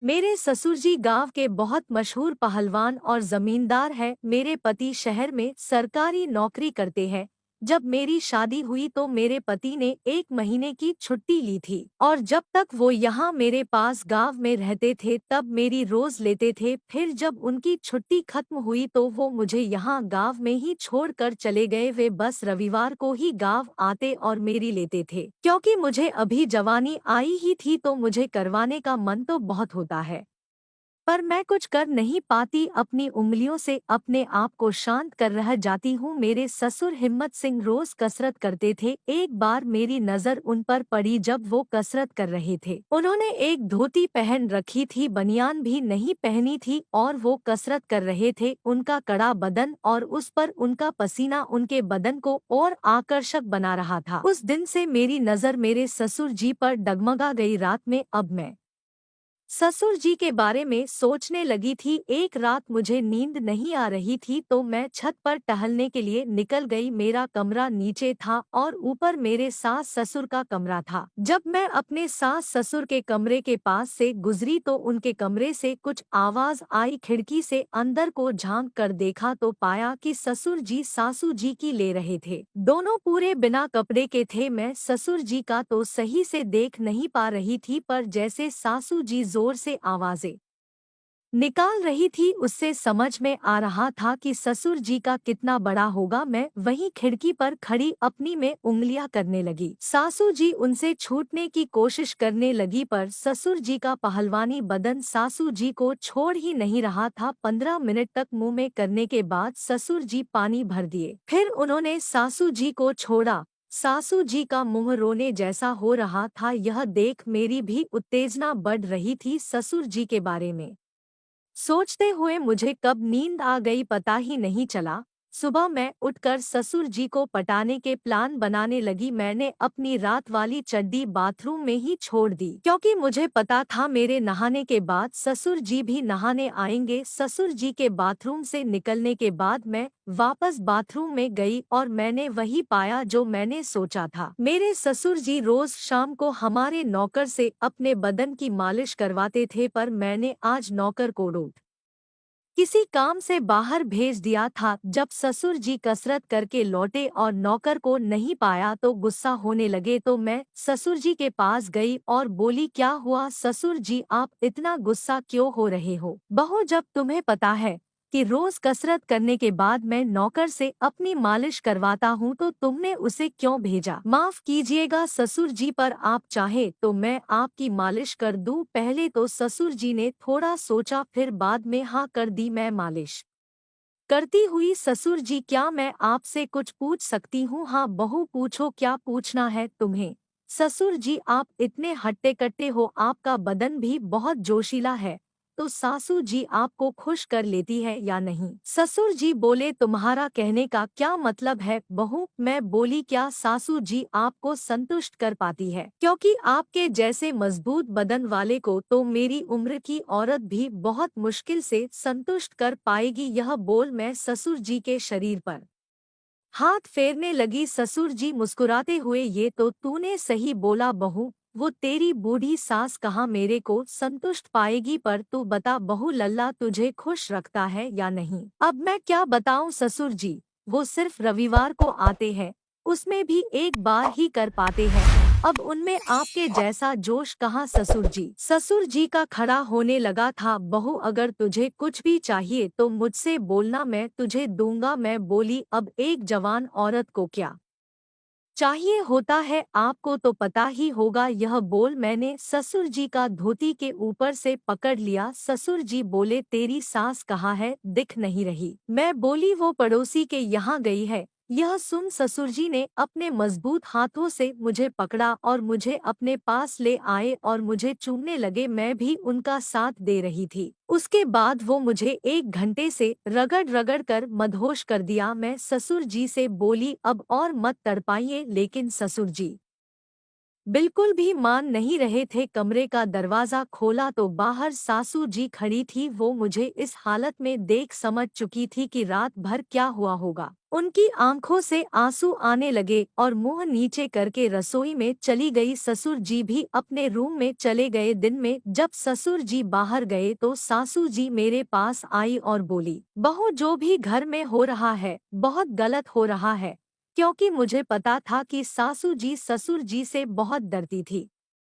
मेरे ससुर जी गांव के बहुत मशहूर पहलवान और जमींदार हैं। मेरे पति शहर में सरकारी नौकरी करते हैं। जब मेरी शादी हुई तो मेरे पति ने 1 महीने की छुट्टी ली थी और जब तक वो यहाँ मेरे पास गांव में रहते थे तब मेरी रोज लेते थे। फिर जब उनकी छुट्टी खत्म हुई तो वो मुझे यहाँ गांव में ही छोड़कर चले गए। वे बस रविवार को ही गांव आते और मेरी लेते थे। क्योंकि मुझे अभी जवानी आई ही थी तो मुझे करवाने का मन तो बहुत होता है, पर मैं कुछ कर नहीं पाती। अपनी उंगलियों से अपने आप को शांत कर रह जाती हूँ। मेरे ससुर हिम्मत सिंह रोज कसरत करते थे। एक बार मेरी नजर उन पर पड़ी जब वो कसरत कर रहे थे। उन्होंने एक धोती पहन रखी थी, बनियान भी नहीं पहनी थी और वो कसरत कर रहे थे। उनका कड़ा बदन और उस पर उनका पसीना उनके बदन को और आकर्षक बना रहा था। उस दिन से मेरी नजर मेरे ससुर जी पर डगमगा गई। रात में अब मैं ससुर जी के बारे में सोचने लगी थी। एक रात मुझे नींद नहीं आ रही थी तो मैं छत पर टहलने के लिए निकल गई। मेरा कमरा नीचे था और ऊपर मेरे सास ससुर का कमरा था। जब मैं अपने सास ससुर के कमरे के पास से गुजरी तो उनके कमरे से कुछ आवाज आई। खिड़की से अंदर को झांक कर देखा तो पाया कि ससुर जी सासू जी की ले रहे थे। दोनों पूरे बिना कपड़े के थे। मैं ससुर जी का तो सही से देख नहीं पा रही थी, पर जैसे सासू जी जोर से आवाजें निकाल रही थी उससे समझ में आ रहा था कि ससुर जी का कितना बड़ा होगा। मैं वहीं खिड़की पर खड़ी अपनी में उंगलियां करने लगी। सासू जी उनसे छूटने की कोशिश करने लगी पर ससुर जी का पहलवानी बदन सासू जी को छोड़ ही नहीं रहा था। 15 मिनट तक मुंह में करने के बाद ससुर जी पानी भर दिए। फिर उन्होंने सासू जी को छोड़ा। सासू जी का मुंह रोने जैसा हो रहा था। यह देख मेरी भी उत्तेजना बढ़ रही थी। ससुर जी के बारे में सोचते हुए मुझे कब नींद आ गई पता ही नहीं चला। सुबह मैं उठकर ससुर जी को पटाने के प्लान बनाने लगी। मैंने अपनी रात वाली चड्डी बाथरूम में ही छोड़ दी क्योंकि मुझे पता था मेरे नहाने के बाद ससुर जी भी नहाने आएंगे। ससुर जी के बाथरूम से निकलने के बाद मैं वापस बाथरूम में गई और मैंने वही पाया जो मैंने सोचा था। मेरे ससुर जी रोज शाम को हमारे नौकर से अपने बदन की मालिश करवाते थे, पर मैंने आज नौकर को किसी काम से बाहर भेज दिया था। जब ससुर जी कसरत करके लौटे और नौकर को नहीं पाया तो गुस्सा होने लगे। तो मैं ससुर जी के पास गई और बोली, क्या हुआ ससुर जी, आप इतना गुस्सा क्यों हो रहे हो? बहू, जब तुम्हें पता है कि रोज कसरत करने के बाद मैं नौकर से अपनी मालिश करवाता हूँ तो तुमने उसे क्यों भेजा? माफ कीजिएगा ससुर जी, पर आप चाहे तो मैं आपकी मालिश कर दूं। पहले तो ससुर जी ने थोड़ा सोचा, फिर बाद में हाँ कर दी। मैं मालिश करती हुई, ससुर जी क्या मैं आपसे कुछ पूछ सकती हूँ? हाँ बहू पूछो, क्या पूछना है तुम्हें? ससुर जी आप इतने हट्टे कट्टे हो, आपका बदन भी बहुत जोशीला है, तो सासू जी आपको खुश कर लेती है या नहीं? ससुर जी बोले, तुम्हारा कहने का क्या मतलब है बहू? मैं बोली, क्या सासू जी आपको संतुष्ट कर पाती है? क्योंकि आपके जैसे मजबूत बदन वाले को तो मेरी उम्र की औरत भी बहुत मुश्किल से संतुष्ट कर पाएगी। यह बोल मैं ससुर जी के शरीर पर हाथ फेरने लगी। ससुर जी मुस्कुराते हुए, ये तो तूने सही बोला बहू, वो तेरी बूढ़ी सास कहाँ मेरे को संतुष्ट पाएगी। पर तू बता बहू, लल्ला तुझे खुश रखता है या नहीं? अब मैं क्या बताऊं ससुर जी, वो सिर्फ रविवार को आते हैं, उसमें भी एक बार ही कर पाते हैं। अब उनमें आपके जैसा जोश कहाँ ससुर जी? ससुर जी का खड़ा होने लगा था। बहू, अगर तुझे कुछ भी चाहिए तो मुझसे बोलना, मैं तुझे दूंगा। मैं बोली, अब एक जवान औरत को क्या चाहिए होता है आपको तो पता ही होगा। यह बोल मैंने ससुर जी का धोती के ऊपर से पकड़ लिया। ससुर जी बोले, तेरी सास कहाँ है, दिख नहीं रही? मैं बोली, वो पड़ोसी के यहाँ गई है। यह सुन ससुर जी ने अपने मजबूत हाथों से मुझे पकड़ा और मुझे अपने पास ले आए और मुझे चूमने लगे। मैं भी उनका साथ दे रही थी। उसके बाद वो मुझे 1 घंटे से रगड़ रगड़ कर मदहोश कर दिया। मैं ससुर जी से बोली, अब और मत तड़पाइए। लेकिन ससुर जी बिल्कुल भी मान नहीं रहे थे। कमरे का दरवाजा खोला तो बाहर सासू जी खड़ी थी। वो मुझे इस हालत में देख समझ चुकी थी कि रात भर क्या हुआ होगा। उनकी आंखों से आंसू आने लगे और मुंह नीचे करके रसोई में चली गई। ससुर जी भी अपने रूम में चले गए। दिन में जब ससुर जी बाहर गए तो सासू जी मेरे पास आई और बोली, बहू जो भी घर में हो रहा है बहुत गलत हो रहा है। क्योंकि मुझे पता था कि सासू जी ससुर जी से बहुत डरती थी।